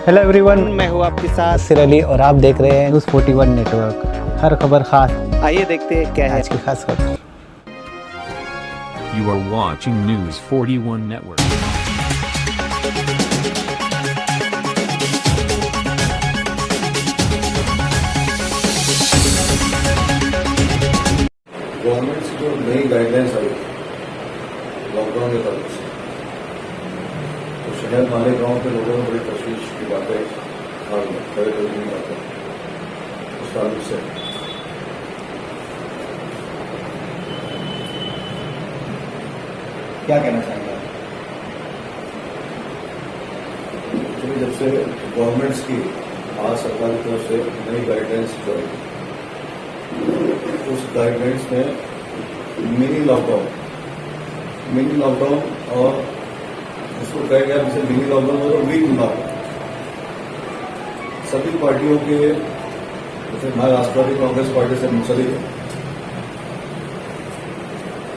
Hello everyone, मैं हूँ आपके साथ सिर अली और आप देख रहे हैं न्यूज़ 41 नेटवर्क। हर खबर खास। आइए देखते हैं क्या है आज की खास खबर। You are watching News 41 Network. Government से जो नई गाइडलाइंस आई लॉकडाउन के तरफ से, तो शहर मालेगांव के लोगों में बड़ी तशवीश की बातें खड़े करने की बातें उस ताल्लुक से क्या कहना चाहेंगे? एक्चुअली जब से गवर्नमेंट्स की भारत सरकार की तरफ से नई गाइडलाइंस जो आई, उस गाइडलाइंस में मिनी लॉकडाउन और उसको कहा गया जैसे मिनी लॉकडाउन और वीक लॉकडाउन सभी पार्टियों के, जैसे मैं राष्ट्रवादी कांग्रेस पार्टी से मुंसलिक है,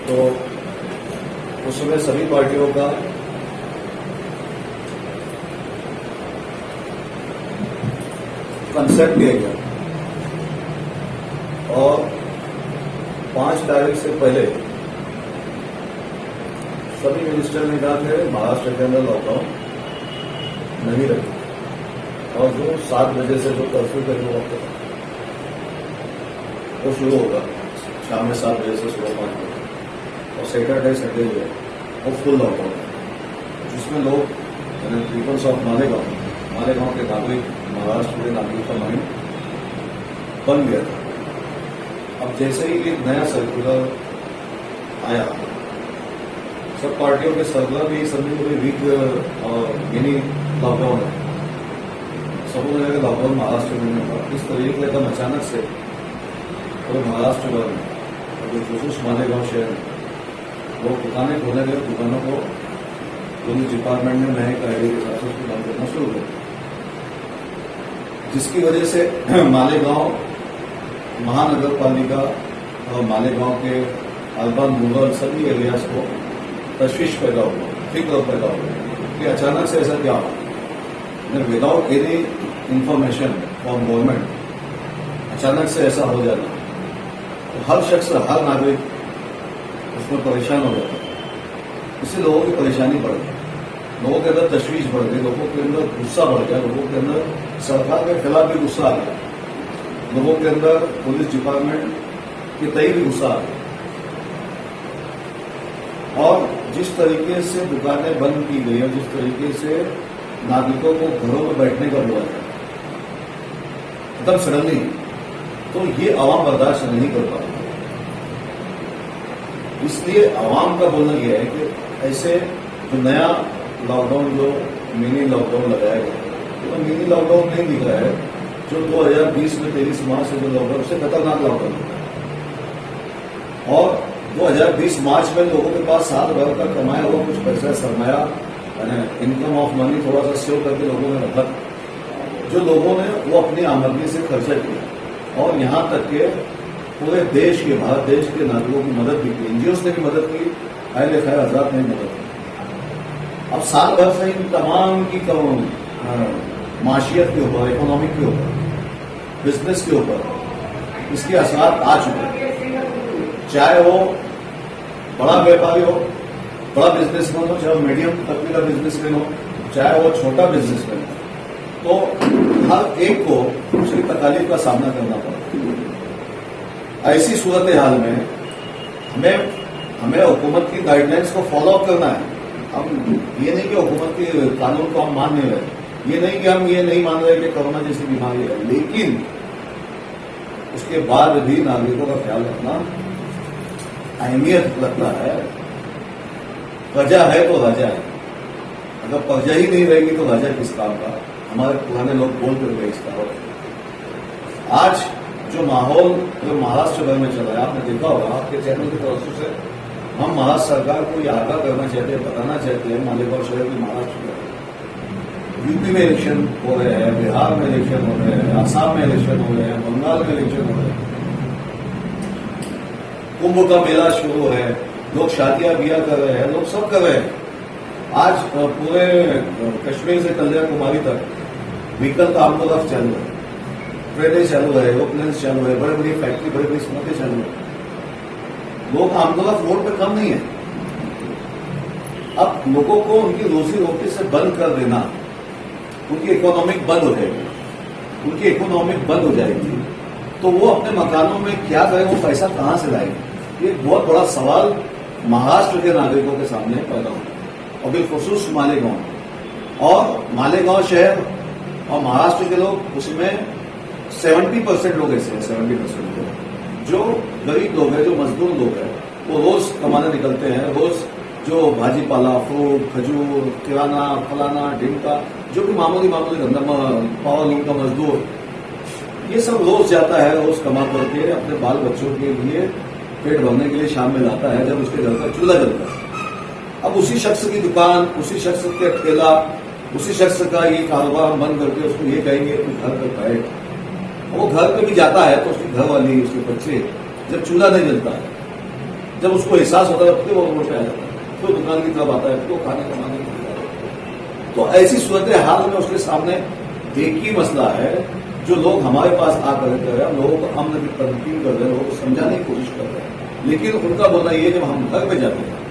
तो उस समय सभी पार्टियों का कंसेप्ट लिया गया और 5 तारीख से पहले सभी मिनिस्टर ने कहा थे महाराष्ट्र के अंदर लॉकडाउन नहीं रखें और जो 7 बजे से जो कर्फ्यू का जो वक्त था वो शुरू होगा शाम में 7 बजे से सुबह 5 बजे, और सैटरडे संडे जो है वो फुल लॉकडाउन है, जिसमें लोग पीपल्स ऑफ मालेगांव के नागरिक, महाराष्ट्र के नागरिक का माइंड बन गया था। अब जैसे ही एक नया सर्कुलर आया, सब पार्टियों के सर्कुलर भी समझे पूरी वीक और मिनी लॉकडाउन है, सब लोग जगह लॉकडाउन महाराष्ट्र में होगा। इस तरीके से एकदम अचानक से पूरे महाराष्ट्र भर में जो खसूस मालेगांव शहर में लोग दुकानें खोलने गए, दुकानों को पुलिस डिपार्टमेंट ने नए कायदे के हिसाब से उसको बंद करना शुरू कर दिया, जिसकी वजह से मालेगांव महानगर पालिका और मालेगांव के अलबन रूरल सभी एरियाज को तशवीश पैदा हुआ, फिक्र पैदा हुआ कि अचानक से ऐसा क्या हुआ, without any information from government अचानक से ऐसा हो जाना, तो हर शख्स, हर नागरिक उसमें परेशान हो जाता है। इससे लोगों की परेशानी बढ़ गई, लोगों के अंदर तशवीश बढ़ गई, लोगों के अंदर गुस्सा बढ़ गया, लोगों के अंदर सरकार के खिलाफ भी गुस्सा आ गया, लोगों के अंदर पुलिस डिपार्टमेंट के तय भी गुस्सा आ गया। और जिस तरीके से दुकानें बंद की गई और जिस तरीके से नागरिकों को घरों में बैठने का बोला जाए एकदम सडनली, तो ये आवाम बर्दाश्त नहीं कर पाती। इसलिए आवाम का बोलना यह है कि ऐसे जो नया लॉकडाउन, जो मिनी लॉकडाउन लगाया गया, तो मिनी लॉकडाउन नहीं दिख रहा है, जो 2020 में 23 मार्च से जो लॉकडाउन, उससे खतरनाक लॉकडाउन है। और 2020 मार्च में लोगों के पास साल भर का कमाया हुआ कुछ पैसा, सरमाया, इनकम ऑफ मनी थोड़ा सा सेव करके लोगों ने रखा, जो लोगों ने वो अपनी आमदनी से खर्चा किया और यहां तक के पूरे देश के, भारत देश के नागरिकों की मदद भी की, एनजीओ ने भी मदद की, अहले खैर हजरात ने भी मदद की। अब साल भर से इन तमाम की माशियत के ऊपर, इकोनॉमिक के ऊपर, बिजनेस के ऊपर इसके असर आ चुके हैं, चाहे वो बड़ा व्यापारी हो, बड़ा बिजनेसमैन हो, चाहे वो मीडियम तबके का बिजनेसमैन हो, चाहे वो छोटा बिजनेसमैन हो, तो हर एक को उसकी तकालीफ का सामना करना पड़ा। ऐसी सूरत हाल में हमें हुकूमत की गाइडलाइंस को फॉलो अप करना है। हम ये नहीं कि हुकूमत के कानून को हम मान नहीं रहे, ये नहीं कि हम ये नहीं मान रहे कि कोरोना जैसी बीमारी है, लेकिन उसके बाद भी नागरिकों का ख्याल रखना अहमियत लगता है। प्रजा है तो राजा है, अगर प्रजा ही नहीं रहेगी तो राजा किस काम का। हमारे पुराने लोग बोल कर गए इसका। आज जो माहौल जो महाराष्ट्र भर में चल रहा है, आपने देखा होगा, आपके चैनल की तरफ से हम महाराष्ट्र सरकार को ये आगाह करना चाहते हैं, बताना चाहते हैं मालेगांव शहर की, महाराष्ट्र में यूपी में इलेक्शन हो रहे हैं, बिहार में इलेक्शन हो रहे हैं, आसाम में इलेक्शन हो रहे हैं, बंगाल में इलेक्शन हो रहे हैं, कुंभ का मेला शुरू है, लोग शादियां बिया कर रहे हैं, लोग सब कर रहे हैं। आज पूरे कश्मीर से कन्याकुमारी तक व्हीकल का आम तरफ चालू है, ट्रेनें चालू है, एरोप्लेन चालू है, बड़ी बड़ी फैक्ट्री, बड़ी बड़ी सड़कें चालू है। लोग आम तरफ रोड पे कम नहीं है। अब लोगों को उनकी रोजी रोटी से बंद कर देना, उनकी इकोनॉमिक बंद हो जाएगी, उनकी इकोनॉमिक बंद हो जाएगी, तो वो अपने मकानों में क्या करें, वो पैसा कहां से लाएंगे? ये बहुत बड़ा सवाल महाराष्ट्र के नागरिकों के सामने पैदा होगा, और बिलखुसूस मालेगांव और मालेगांव शहर और महाराष्ट्र के लोग, उसमें 70% लोग ऐसे हैं, 70% लोग जो गरीब लोग हैं, जो मजदूर लोग हैं, वो रोज कमाने निकलते हैं। रोज जो भाजी पाला, फ्रूट, खजूर, किराना, फलाना, ढिमका, जो भी मामूली धंधा, पावर लूम का मजदूर, ये सब रोज जाता है, रोज कमा करके अपने बाल बच्चों के लिए पेट भरने के लिए शाम में लाता है, जब उसके घर का चूल्हा जलता है। अब उसी शख्स की दुकान, उसी शख्स के ठेला, उसी शख्स का ये कारोबार बंद करके उसको ये कहेंगे कि घर पर बैठ। वो घर पे भी जाता है तो उसकी घर वाली, उसके बच्चे, जब चूल्हा नहीं जलता है, जब उसको एहसास होता है, फिर वो रोड पे आ जाता है, तो दुकान की तरफ आता है, तो खाने कमाने के लिए आता है। तो ऐसी सूरत हाल में उसके सामने एक ही मसला है, जो लोग हमारे पास आकर रहे हैं, लोगों को अमन की तलकीन कर रहे हैं, लोगों को समझाने की कोशिश कर रहे हैं, लेकिन उनका बोलना ये, जब हम घर पे जाते हैं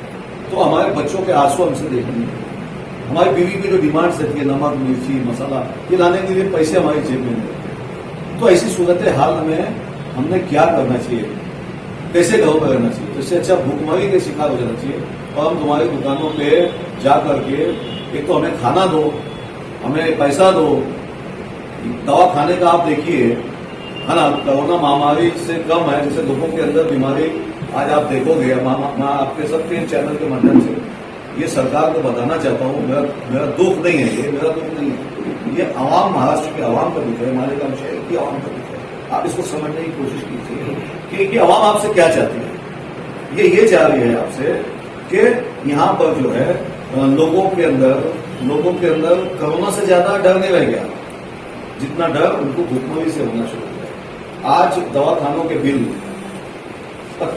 तो हमारे बच्चों के आंसू हमसे देखने नहीं मिलते। हमारी बीवी की जो डिमांड्स रहती है, नमक, मिर्ची, मसाला, ये लाने के लिए पैसे हमारी जेब में नहीं रहते। तो ऐसी सूरत हाल में हमने क्या करना चाहिए, कैसे घरों पर रहना चाहिए? तो इससे अच्छा भूखमरी के शिकार हो जाना चाहिए, और हम तुम्हारी दुकानों पे जा करके एक तो हमें खाना दो, हमें पैसा दो, दवा खाने का आप देखिए, है ना, कोरोना महामारी से कम है, जैसे लोगों के अंदर बीमारी आज आप देखोगे। मैं आपके सबके चैनल के माध्यम से ये सरकार को बताना चाहता हूँ, मेरा दुख नहीं है, ये मेरा दुख नहीं है, ये आवाम, महाराष्ट्र के आवाम का दुख है, मालेगांव शहर की आवाम का दुख है। आप इसको समझने की कोशिश कीजिए कि आवाम आपसे क्या चाहती है। ये चाह रही है आपसे कि यहाँ पर जो है लोगों के अंदर कोरोना से ज्यादा डर नहीं रह गया, जितना डर उनको भूखमरी से होना शुरू हो गया। आज दवाखानों के बिल,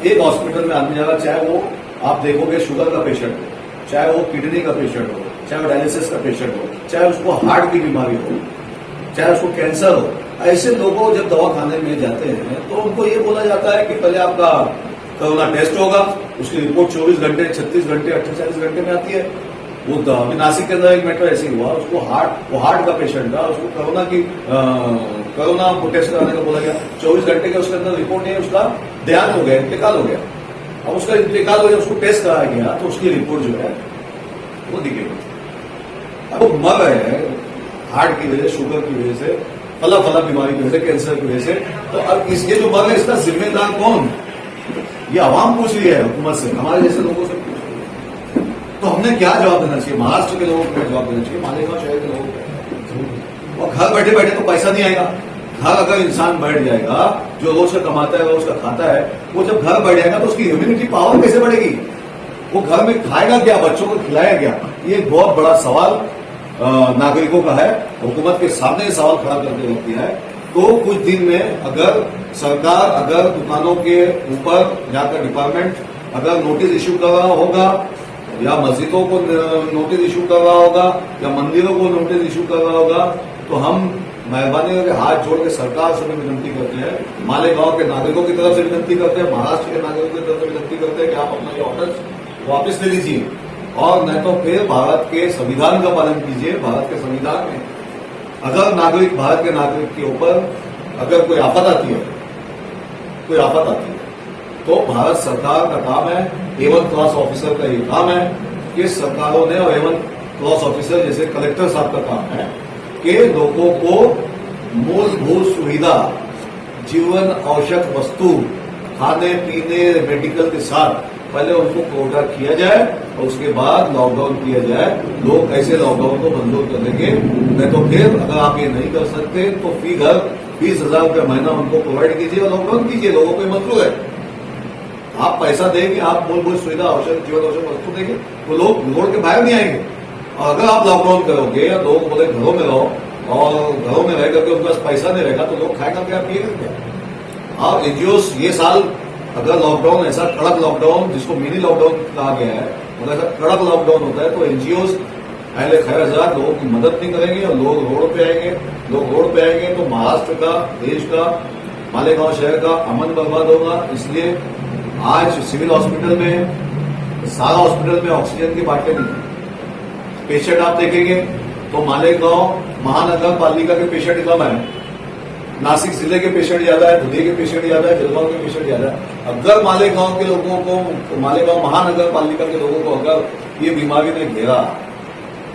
एक हॉस्पिटल में आदमी जा रहा, चाहे वो आप देखोगे शुगर का पेशेंट हो, चाहे वो किडनी का पेशेंट हो, चाहे वो डायलिसिस का पेशेंट हो, चाहे उसको हार्ट की बीमारी हो, चाहे उसको कैंसर हो, ऐसे लोगों जब दवाखाने में जाते हैं तो उनको ये बोला जाता है कि पहले आपका कोरोना टेस्ट होगा, उसकी रिपोर्ट 24 घंटे, 36 घंटे, 48 घंटे में आती है। वो अभी नासिक के अंदर एक मैटर ऐसे हुआ, उसको हार्ट का पेशेंट था, उसको कोरोना को टेस्ट कराने का बोला गया, 24 घंटे के उसके अंदर रिपोर्ट नहीं, उसका देहांत हो गया, इंतकाल हो गया। अब उसका इंतकाल हो गया, उसको टेस्ट कराया गया तो उसकी रिपोर्ट जो है वो दिखेगी। अब वो मर रहे हैं हार्ट की वजह से, शुगर की वजह से, फला बीमारी की वजह से, कैंसर की वजह से। तो अब ये जो मर रहे हैं, इसका जिम्मेदार कौन? ये आवाम पूछ रही है हुकूमत से, हमारे जैसे लोगों से पूछ रही है। तो हमने क्या जवाब देना चाहिए? महाराष्ट्र के लोगों को क्या जवाब देना चाहिए? मालेगांव शहर के लोगों को। और घर बैठे बैठे तो पैसा नहीं आएगा। घर अगर इंसान बैठ जाएगा, जो रोज का कमाता है, रोज का खाता है, वो जब घर बैठ जाएगा तो उसकी इम्यूनिटी पावर कैसे बढ़ेगी? वो घर में खाएगा क्या, बच्चों को खिलाएगा क्या? ये एक बहुत बड़ा सवाल नागरिकों का है, हुकूमत के सामने सवाल खड़ा करके रखती है। तो कुछ दिन में अगर सरकार, अगर दुकानों के ऊपर जाकर डिपार्टमेंट अगर नोटिस इश्यू कर रहा होगा, या मस्जिदों को नोटिस इश्यू कर रहा होगा, या मंदिरों को नोटिस इश्यू कर रहा होगा, तो हम मेहरबानी करके हाथ जोड़ के सरकार से भी विनती करते हैं, मालेगांव के नागरिकों की तरफ से विनती करते हैं, महाराष्ट्र के नागरिकों की तरफ से विनती करते हैं कि आप अपना ये ऑर्डर वापस ले लीजिए, और नहीं तो फिर भारत के संविधान का पालन कीजिए। भारत के संविधान में अगर भारत के नागरिक के ऊपर अगर कोई आफत आती है, तो भारत सरकार का काम है, A1 क्लास ऑफिसर का ये काम है कि सरकारों ने, और A1 क्लास ऑफिसर जैसे कलेक्टर साहब का काम है कि लोगों को मूलभूत सुविधा, जीवन आवश्यक वस्तु, खाने पीने, मेडिकल के साथ पहले उनको कोटा किया जाए, और उसके बाद लॉकडाउन किया जाए। लोग ऐसे लॉकडाउन को मंजूर कर देंगे, नहीं तो फिर अगर आप ये नहीं कर सकते तो फी घर 20,000 रुपये महीना उनको प्रोवाइड कीजिए और लॉकडाउन कीजिए। लोगों को मंजूर है, आप पैसा देंगे, आप मूलभूत सुविधा, आवश्यक जीवन आवश्यक वस्तु देंगे, तो लोग रोड के बाहर नहीं आएंगे। और अगर आप लॉकडाउन करोगे, या लोग बोले घरों में रहो, और घरों में रह करके उनके पास पैसा नहीं रहेगा, तो लोग खाएगा क्या, पिएगा क्या? और एनजीओस ये साल अगर लॉकडाउन, ऐसा कड़क लॉकडाउन जिसको मिनी लॉकडाउन कहा गया है, अगर ऐसा कड़क लॉकडाउन होता है तो एनजीओस पहले खैर हजार लोगों की मदद नहीं करेंगे और लोग रोड पे आएंगे। लोग रोड पे आएंगे तो महाराष्ट्र का, देश का, मालेगांव शहर का अमन बर्बाद होगा। इसलिए आज सिविल हॉस्पिटल में, सारा हॉस्पिटल में ऑक्सीजन की बातें नहीं है। पेशेंट आप देखेंगे तो मालेगांव महानगर पालिका के पेशेंट कम है, नासिक जिले के पेशेंट ज्यादा है, धुले के पेशेंट ज्यादा है, जलगांव के पेशेंट ज्यादा है। अगर मालेगांव के लोगों को, मालेगांव महानगर पालिका के लोगों को अगर ये बीमारी ने घेरा,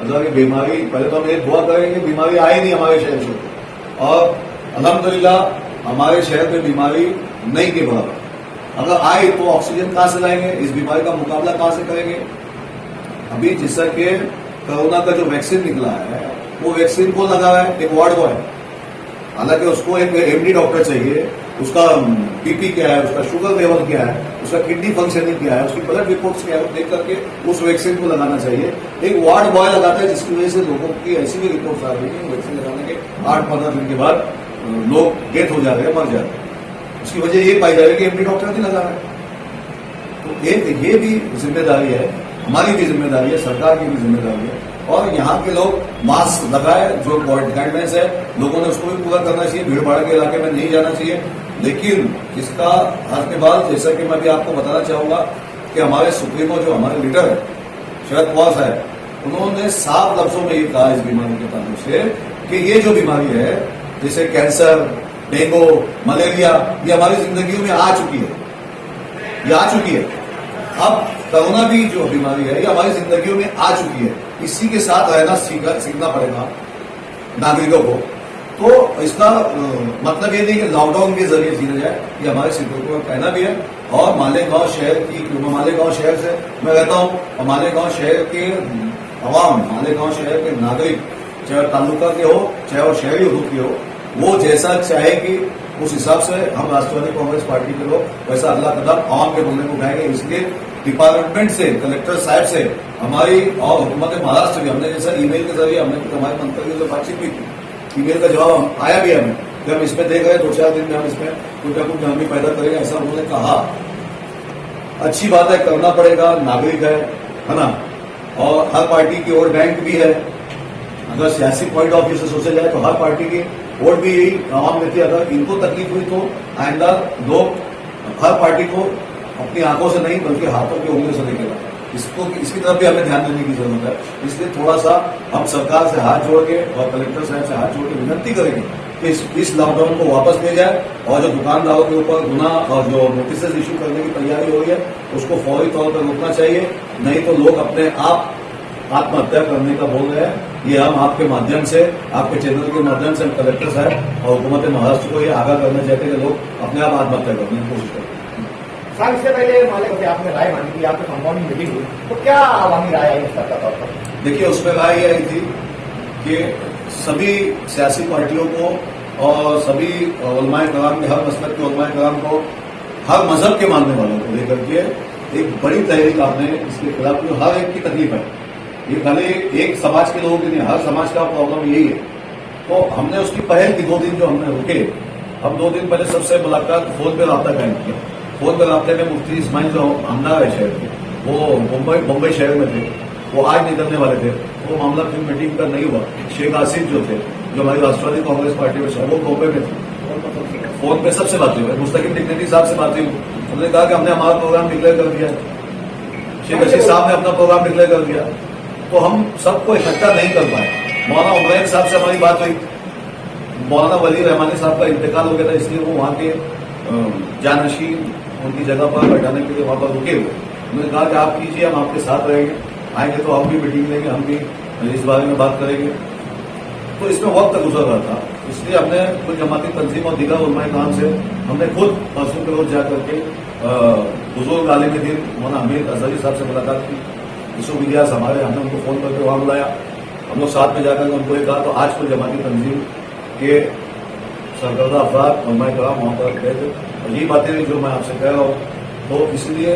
अगर ये बीमारी, पहले तो हम ये दुआ करेंगे कि बीमारी आए नहीं हमारे शहर से, और अल्हम्दुलिल्लाह हमारे शहर में बीमारी नहीं के बराबर। अगर आए तो ऑक्सीजन कहां से लाएंगे, इस बीमारी का मुकाबला कहां से करेंगे। अभी जैसा कि कोरोना का जो वैक्सीन निकला है, वो वैक्सीन को लगा है एक वार्ड बॉय, हालांकि उसको एक एमडी डॉक्टर चाहिए, उसका बीपी क्या है, उसका शुगर लेवल क्या है, उसका किडनी फंक्शनिंग क्या है, उसकी ब्लड रिपोर्ट्स क्या है, देख करके उस वैक्सीन को लगाना चाहिए। एक वार्ड बॉय लगाता है, जिसकी वजह से लोगों की ऐसी भी रिपोर्ट्स आ रही है वैक्सीन लगाने के 8-15 दिन के बाद लोग डेथ हो जा रहे हैं, मर जा रहे हैं। उसकी वजह ये पाई जा रही है कि एमडी डॉक्टर नहीं लगा रहा है। तो ये भी जिम्मेदारी है, हमारी भी जिम्मेदारी है, सरकार की भी जिम्मेदारी है। और यहाँ के लोग मास्क लगाए, जो गाइडलाइंस है लोगों ने उसको भी पूरा करना चाहिए। भीड़ भाड़ के इलाके में नहीं जाना चाहिए। लेकिन इसका हर के बाद, जैसा कि मैं भी आपको बताना चाहूंगा कि हमारे सुप्रीमो, जो हमारे लीडर है शरद पवार साहब, उन्होंने साफ लफ्जों में ये कहा इस बीमारी के ताल्लुक से कि ये जो बीमारी है, जैसे कैंसर, डेंगू, मलेरिया, ये हमारी जिंदगियों में आ चुकी है, ये आ चुकी है। अब कोरोना भी जो बीमारी है, ये हमारी जिंदगियों में आ चुकी है। इसी के साथ रहना सीखना पड़ेगा नागरिकों को। तो इसका मतलब ये नहीं कि लॉकडाउन के जरिए जीना जाए, ये हमारे सिद्धों का कहना भी है। और मालेगांव शहर की, मालेगांव शहर से मैं रहता हूं, और मालेगांव शहर के अवाम, मालेगांव शहर के नागरिक, चाहे तालुका के हो, चाहे वो शहरी हुकूक के हो, वो जैसा चाहेगी उस हिसाब से हम राष्ट्रवादी कांग्रेस पार्टी के लोग वैसा अगला कदम आवाम के बोलने को उठाएंगे। इसलिए डिपार्टमेंट से, कलेक्टर साहब से हमारी और हुकूमत महाराष्ट्र भी, हमने जैसा ईमेल के जरिए हमने हमारे मंत्रियों से बातचीत भी की, ईमेल का जवाब आया भी हमें कि हम इसमें देख रहे हैं 2-4 दिन में हम इसमें कुछ ना कुछ हामी पैदा करेंगे, ऐसा उन्होंने कहा। अच्छी बात है, करना पड़ेगा, नागरिक है ना। और हर पार्टी की वोट बैंक भी है। अगर सियासी पॉइंट ऑफ व्यू से सोचा जाए तो हर पार्टी की वोट भी यही आवाम देती है। अगर इनको तकलीफ हुई तो आइंदा लोग हर पार्टी को अपनी आंखों से नहीं बल्कि हाथों की उंगलियों से देखेगा। इसकी तरफ भी हमें ध्यान देने की जरूरत है। इसलिए थोड़ा सा हम सरकार से हाथ जोड़ के और कलेक्टर साहब से हाथ जोड़ के विनती करेंगे कि इस लॉकडाउन को वापस ले जाए, और जो दुकानदारों के ऊपर गुना और जो नोटिस इशू करने की तैयारी हो रही है उसको फौरी तौर पर रोकना चाहिए। नहीं तो लोग अपने आप आत्महत्या करने का बोल रहे हैं। ये हम आपके माध्यम से, आपके चैनल के माध्यम से हम कलेक्टर साहब और हुकूमत महाराष्ट्र को ये आगाह करना चाहते हैं कि लोग अपने आप आत्महत्या करने की कोशिश करें। साल से पहले मालिक से आपने राय मांगी थी, आपके कंपाउंड मीटिंग हुई, तो क्या आवामी राय आई इस तौर पर? देखिए, उसमें राय ये आई थी कि सभी सियासी पार्टियों को और सभी उलमाए कराम के, हर मसलक के उलमाए कराम को, हर मजहब के मानने वालों को लेकर के एक बड़ी तहरीक आपने इसके खिलाफ, जो हर एक की तकलीफ है, ये खाली एक समाज के लोगों की नहीं, हर समाज का प्रॉब्लम यही है। तो हमने उसकी पहल की 2 दिन जो हमने रुके, हम 2 दिन पहले सबसे मुलाकात फोन पे रब्ता कायम किया। फोन पे रब्ते में मुफ्ती इस्माइल जो हमदार है शहर के, वो मुंबई शहर में थे, वो आज निकलने वाले थे। वो मामला फिर मीटिंग पर नहीं हुआ। शेख आसिफ जो थे, जो हमारी राष्ट्रवादी कांग्रेस पार्टी में वो मुंबई में थे। फोन पे सबसे बात हुई, मुस्तकिम डिग्नेटी साहब से बात हुई। उन्होंने कहा कि हमने हमारा प्रोग्राम डिक्लेयर कर दिया, शेख रशीद साहब ने अपना प्रोग्राम डिक्लेयर कर दिया। तो हम सबको इकट्ठा नहीं कर पाए। मौलाना उमैन साहब से हमारी बात हुई, मौलाना वली रहमानी साहब का इंतकाल हो गया था, इसलिए वो वहां के जानशीन उनकी जगह पर बैठाने के लिए वहां पर रुके हुए। उन्होंने कहा कि आप कीजिए, हम आपके साथ रहेंगे, आएंगे तो हम भी मीटिंग लेंगे, हम भी इस बारे में बात करेंगे। तो इसमें वक्त गुजर रहा था, इसलिए हमने कुछ जमाती तंजीम और दीगर उलमाए काम से हमने खुद परसों के रोज जाकर के बुजुर्ग आलिम दीन मौलाना हमीद अजहरी साहब से मुलाकात की। यूसुफ इलियास हमारे, हमने उनको फोन करके वहां बुलाया। हम लोग साथ में जाकर उनको ये कहा। तो आज को जमाती तंजीम के सरकर्दा अफराद उलमाए कराम वहां पर गए थे, और यही बातें जो मैं आपसे कह रहा हूँ। तो इसलिए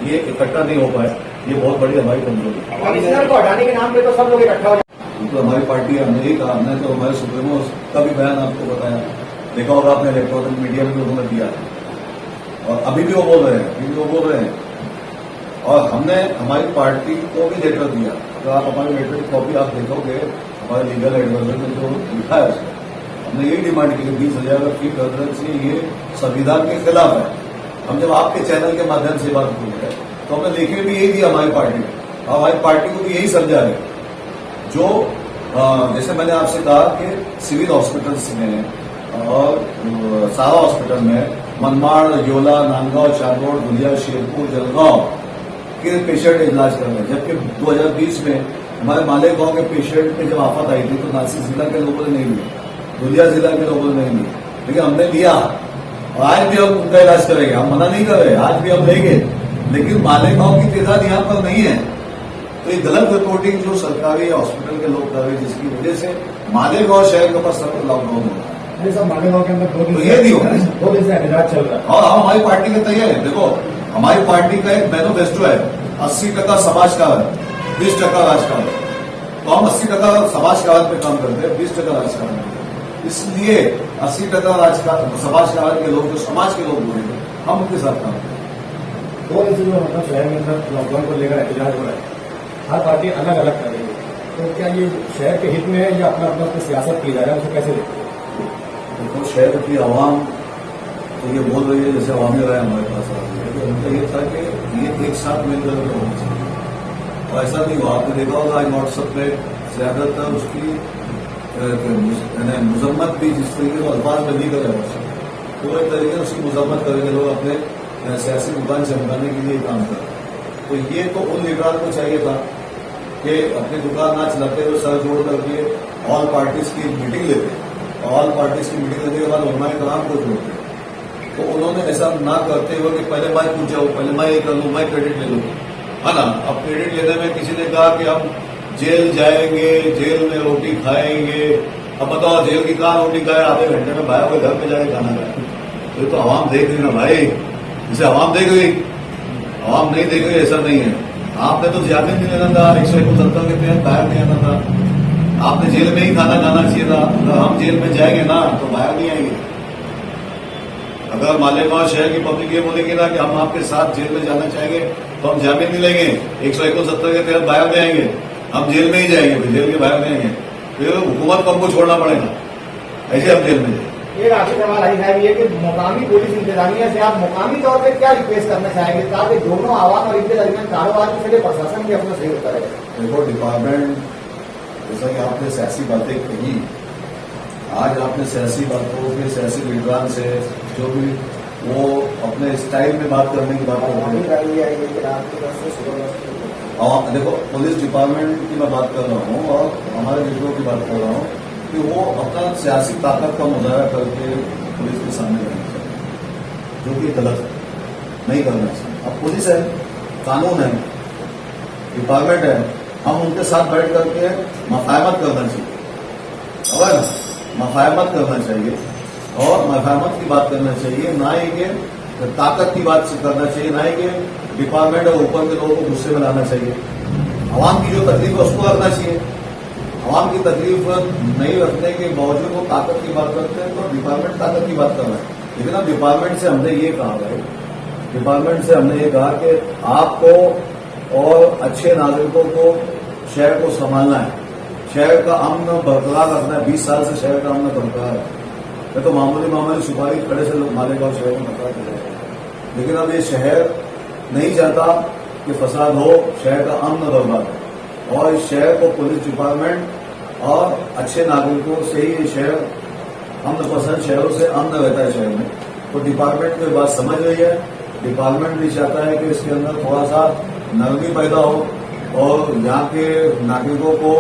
ये इकट्ठा नहीं हो पाए, ये बहुत बड़ी हमारी कमजोरी है। कमिश्नर को हटाने के नाम पे तो सब लोग इकट्ठा हो जाए। तो हमारी पार्टी हमने ही कहा, हमने तो हमारे सुप्रीमो का भी बयान आपको बताया, देखा होगा आपने इलेक्ट्रॉनिक मीडिया में भी उन्होंने दिया, और अभी भी वो बोल रहे हैं, और हमने हमारी पार्टी को भी लेटर दिया। अगर आप हमारी लेटर की कॉपी आप देखोगे, हमारे लीगल एडवाइजर ने जो लिखा है उसमें, हमने यही डिमांड की कि 20,000 फी करेंसी ये संविधान के खिलाफ है। हम जब आपके चैनल के माध्यम से बात कर रहे हैं तो हमने लिखे भी यही दिया हमारी पार्टी में, और हमारी पार्टी को भी यही समझा है। जो जैसे मैंने आपसे कहा कि सिविल हॉस्पिटल्स में और सारा हॉस्पिटल में मनमाड़, योला, नांदगांव, चांदोड़, धुलिया, शेरपुर, जलगांव के पेशेंट इलाज कर रहे हैं, जबकि 2020 में हमारे मालेगांव के पेशेंट पे जब आफत आई थी तो नासिक जिला के लोगों ने नहीं लिया, धुलिया जिला के लोगों ने नहीं लिया, लेकिन हमने लिया और आज भी हम उनका इलाज करेंगे। हम मना नहीं कर रहे, आज भी हम लेंगे, लेकिन मालेगांव की तादाद यहाँ पर नहीं है। तो ये गलत रिपोर्टिंग जो सरकारी हॉस्पिटल के लोग कर रहे हैं, जिसकी वजह से मालेगांव शहर के ऊपर सख्त लॉकडाउन हो रहा है। नहीं सब मालेगांव के अंदर 2 दिन तो ये नहीं होगा। 2 दिन से एहतजाज चल रहा है। और हम हमारी पार्टी के तैयार है। देखो, हमारी पार्टी का एक मैनिफेस्टो है, 80% समाज का है, 20% राजकारण। तो हम 80% समाज कार्य पे काम करते हैं, 20% राजकारण करते हैं। इसलिए 80% राजकारण समाज कार्य के लोग, जो समाज के लोग बोलेंगे, हम उनके साथ काम करते हैं। 2 दिन से जो मतलब शहर में अंदर लॉकडाउन को लेकर एहतजाज हो रहा है, हर पार्टी अलग अलग कर रही है, तो क्या ये शहर के हित में है या अपना अपना उसमें सियासत की जा रहा है, उसे कैसे देखते हैं? तो शहर की आवाम तो ये बोल रही है जैसे अवामी राय हमारे पास आ रही है, तो उनका ये था कि ये एक साथ मिलकर होना चाहिए, और ऐसा नहीं हुआ। आपने देखा होगा आज व्हाट्सएप पे ज्यादातर उसकी मजम्मत भी जिस तरीके से अल्फाज में नहीं करे व्हाट्सएप, तो एक तरीके से उसकी मजम्मत करेंगे लोग अपने सियासी दुकान से हटाने के लिए काम कर। तो ये तो उन लीडर को चाहिए था कि अपनी दुकान ना चलाते हुए सर जोड़ करके ऑल पार्टीज की मीटिंग लेते, ऑल पार्टीज की मीटिंग लेने के बाद उलमाए कराम को जोड़ते। तो उन्होंने ऐसा ना करते हुए कि पहले मैं पूछ जाऊँ, पहले मैं ये कर लूँ, मैं क्रेडिट ले लूँ, है ना। अब क्रेडिट लेने में किसी ने कहा कि हम जेल जाएंगे, जेल में रोटी खाएंगे। अब बताओ, जेल की कहाँ रोटी खाए, आधे घंटे में भाई हुए घर पे जाके खाना खाए। ये तो आवाम देख रही ना भाई, इसे आवाम देख रही, आवाम नहीं देख रही, ऐसा नहीं है। आपने तो ज्यादा नहीं लेना था, 171 के तहत बाहर नहीं आना था, आपने जेल में ही खाना खाना चाहिए था। अगर हम जेल में जाएंगे ना तो बाहर नहीं आएंगे। अगर मालेगांव शहर की पब्लिक ये बोलेगी ना कि हम आपके साथ जेल में जाना चाहेंगे तो हम जामीन नहीं लेंगे, 171 के तहत बाहर नहीं आएंगे, हम जेल में ही जाएंगे, फिर जेल के बाहर नहीं आएंगे, फिर हुकूमत को हमको छोड़ना पड़ेगा, ऐसे हम जेल में जाएंगे। एक आखिरी सवाल आई है ये कि मुकामी पुलिस इंतजामिया से आप मुकामी तौर पे क्या रिक्वेस्ट करना चाहेंगे ताकि दोनों आवाम और इनके दरमियान कारोबार के लिए प्रशासन भी अपना सही होता रहे? देखो, डिपार्टमेंट जैसा कि आपने सियासी बातें कही, आज आपने सियासी बातों के सियासी लीडरान से जो भी वो अपने स्टाइल में बात करने की बात कर रहे हैं। देखो, पुलिस डिपार्टमेंट की मैं बात कर रहा हूँ और हमारे लीडरों की बात कर रहा हूँ कि वो अपना सियासी ताकत का मुजाहरा करके पुलिस के सामने रहना चाहिए, जो कि गलत है, नहीं करना चाहिए। अब पुलिस है, कानून है, डिपार्टमेंट है, हम उनके साथ बैठ करके मफाहमत करना चाहिए, और मफाहमत करना चाहिए और मफाहमत की बात करना चाहिए, ना ही कि ताकत की बात करना चाहिए, ना ही कि डिपार्टमेंट और ऊपर के लोगों को गुस्से में लाना चाहिए। आवाम की जो तकलीफ है उसको रखना चाहिए। आवाम की तकलीफ नहीं रखने के बावजूद वो ताकत की बात करते हैं, तो डिपार्टमेंट ताकत की बात कर रहा है। लेकिन अब डिपार्टमेंट से हमने ये कहा है, डिपार्टमेंट से हमने ये कहा कि आपको और अच्छे नागरिकों को शहर को संभालना है, शहर का अमन बरकरार रखना है। 20 साल से शहर का अमन बरकरार है। मैं तो मामूली सुपारी खड़े से लोग मालेगांव शहर में बरकरार कर रहे हैं, लेकिन अब ये शहर नहीं चाहता कि फसाद हो, शहर का अमन बर्बाद है। और इस शहर को पुलिस डिपार्टमेंट और अच्छे नागरिकों से ही ये शहर अमन पसंद शहरों से अमन रहता है शहर में। तो डिपार्टमेंट को बात समझ रही है, डिपार्टमेंट भी चाहता है कि इसके अंदर थोड़ा सा नरमी पैदा हो और यहाँ के नागरिकों को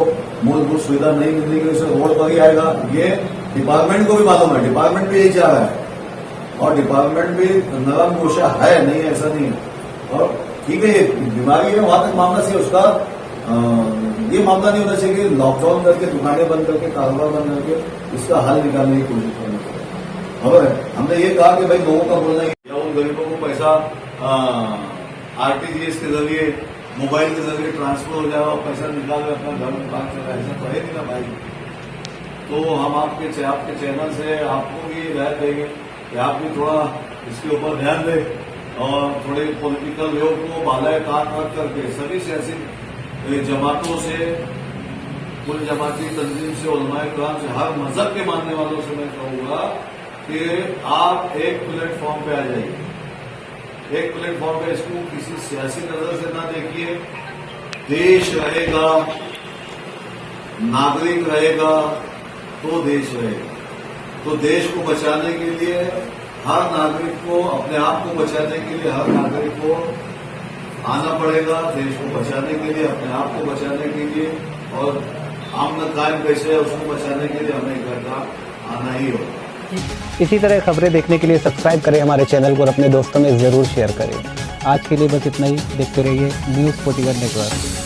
मूलभूत सुविधा नहीं मिलने की वजह से रोड पर ही आएगा। ये डिपार्टमेंट को भी मालूम है, डिपार्टमेंट भी यही चाह रहा है और डिपार्टमेंट भी नरम गोशा है, नहीं है ऐसा नहीं है। और ठीक है, ये बीमारी है, वहां तक मामला से उसका ये मामला नहीं होना चाहिए कि लॉकडाउन करके दुकानें बंद करके कारोबार बंद करके इसका हल निकालने की कोशिश करना चाहिए। खबर है, हमने ये कहा कि भाई लोगों का बोलना है या उन गरीबों को पैसा RTGS के जरिए, मोबाइल के जरिए ट्रांसफर हो जाएगा और पैसा निकाल के अपना घर में बात चला, ऐसा तो है नहीं ना भाई। तो हम आपके चैनल से आपको भी राय देंगे कि आप भी थोड़ा इसके ऊपर ध्यान दें और थोड़े पॉलिटिकल लोग को बालाकात मत करके सभी सियासी जमातों से, कुल जमाती तंजीम से, उलमाए कराम से, हर मजहब के मानने वालों से मैं कहूंगा कि आप एक प्लेटफॉर्म पे आ जाइए। एक प्लेटफॉर्म पे इसको किसी सियासी नजर से ना देखिए। देश रहेगा, नागरिक रहेगा तो देश रहेगा। तो देश को बचाने के लिए हर नागरिक को, अपने आप को बचाने के लिए हर नागरिक को आना पड़ेगा। देश को बचाने के लिए, अपने आप को बचाने के लिए और आमन कायम कैसे है उसको बचाने के लिए हमें घर का आना ही होगा। इसी तरह खबरें देखने के लिए सब्सक्राइब करें हमारे चैनल को और अपने दोस्तों में ज़रूर शेयर करें। आज के लिए बस इतना ही। देखते रहिए न्यूज़ 41 नेटवर्क।